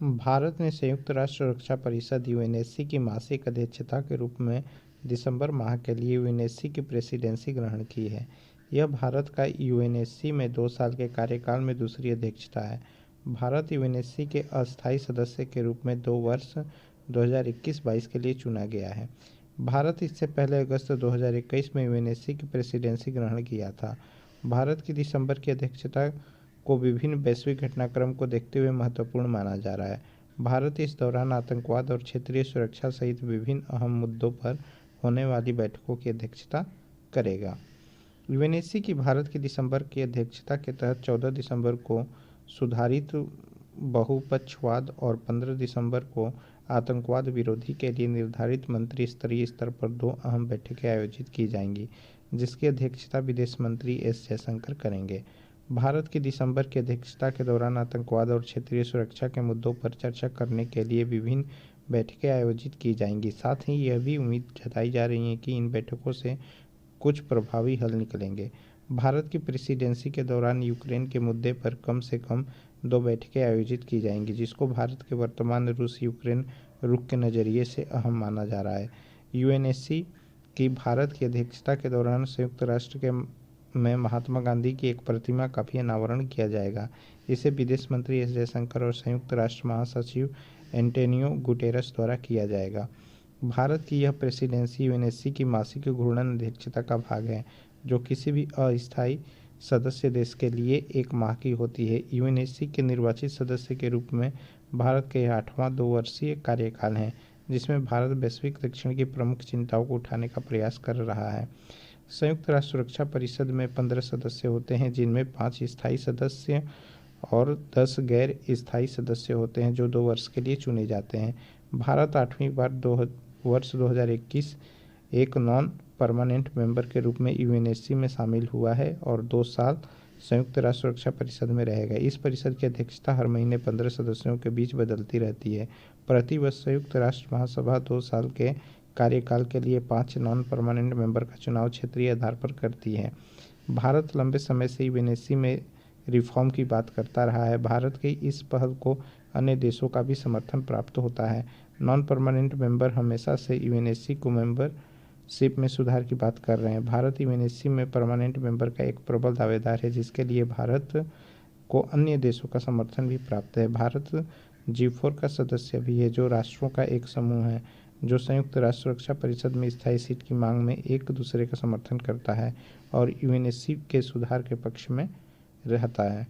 भारत ने संयुक्त राष्ट्र सुरक्षा परिषद यूएनएससी की मासिक अध्यक्षता के रूप में दिसंबर माह के लिए यूएनएससी की प्रेसिडेंसी ग्रहण की है। यह भारत का यूएनएससी में 2 साल के कार्यकाल में दूसरी अध्यक्षता है। भारत यूएनएससी के अस्थायी सदस्य के रूप में 2 वर्ष 2021-22 के लिए चुना गया है। भारत इससे पहले अगस्त 2021 में यूएनएससी की प्रेसिडेंसी ग्रहण किया था। भारत की दिसंबर की अध्यक्षता को विभिन्न वैश्विक घटनाक्रम को देखते हुए महत्वपूर्ण माना जा रहा है। भारत इस दौरान आतंकवाद और क्षेत्रीय सुरक्षा सहित विभिन्न अहम मुद्दों पर होने वाली बैठकों की अध्यक्षता करेगा। यूएनएससी की भारत की दिसंबर की अध्यक्षता के तहत 14 दिसंबर को सुधारित बहुपक्षवाद और 15 दिसंबर को आतंकवाद विरोधी के लिए निर्धारित मंत्री स्तरीय स्तर पर 2 अहम बैठकें आयोजित की जाएंगी, जिसकी अध्यक्षता विदेश मंत्री एस जयशंकर करेंगे। भारत की दिसंबर की अध्यक्षता के दौरान आतंकवाद और क्षेत्रीय सुरक्षा के मुद्दों पर चर्चा करने के लिए विभिन्न बैठकें आयोजित की जाएंगी। साथ ही यह भी उम्मीद जताई जा रही है कि इन बैठकों से कुछ प्रभावी हल निकलेंगे। भारत की प्रेसिडेंसी के दौरान यूक्रेन के मुद्दे पर कम से कम 2 बैठकें आयोजित की जाएंगी, जिसको भारत के वर्तमान रूस यूक्रेन रुख के नज़रिए से अहम माना जा रहा है। यूएनएससी की भारत की अध्यक्षता के दौरान संयुक्त राष्ट्र के में महात्मा गांधी की एक प्रतिमा का भी अनावरण किया जाएगा। इसे विदेश मंत्री एस जयशंकर और संयुक्त राष्ट्र महासचिव एंटोनियो गुटेरस द्वारा किया जाएगा। भारत की यह प्रेसिडेंसी यूएनएससी की मासिक घूर्णन अध्यक्षता का भाग है, जो किसी भी अस्थायी सदस्य देश के लिए 1 माह की होती है। यूएनएससी के निर्वाचित सदस्य के रूप में भारत का यह 8वां 2 वर्षीय कार्यकाल है, जिसमें भारत वैश्विक दक्षिण की प्रमुख चिंताओं को उठाने का प्रयास कर रहा है। संयुक्त राष्ट्र सुरक्षा परिषद में 15 सदस्य होते हैं, जिनमें 5 स्थायी सदस्य और 10 गैर स्थायी सदस्य होते हैं, जो 2 वर्ष के लिए चुने जाते हैं। भारत 8वीं बार वर्ष 2021 एक नॉन परमानेंट मेंबर के रूप में यूएनएससी में शामिल हुआ है और 2 साल संयुक्त राष्ट्र सुरक्षा परिषद में रहेगा। इस परिषद की अध्यक्षता हर महीने 15 सदस्यों के बीच बदलती रहती है। प्रति वर्ष संयुक्त राष्ट्र महासभा 2 साल के कार्यकाल के लिए 5 नॉन परमानेंट मेंबर का चुनाव क्षेत्रीय आधार पर करती है। भारत लंबे समय से यूएनएससी में रिफॉर्म की बात करता रहा है। भारत की इस पहल को अन्य देशों का भी समर्थन प्राप्त होता है। नॉन परमानेंट मेंबर हमेशा से यूएनएससी को मेंबरशिप में सुधार की बात कर रहे हैं। भारत यूएनएससी में परमानेंट मेंबर का एक प्रबल दावेदार है, जिसके लिए भारत को अन्य देशों का समर्थन भी प्राप्त है। भारत G4 का सदस्य भी है, जो राष्ट्रों का एक समूह है जो संयुक्त राष्ट्र सुरक्षा परिषद में स्थायी सीट की मांग में एक दूसरे का समर्थन करता है और यूएनएससी के सुधार के पक्ष में रहता है।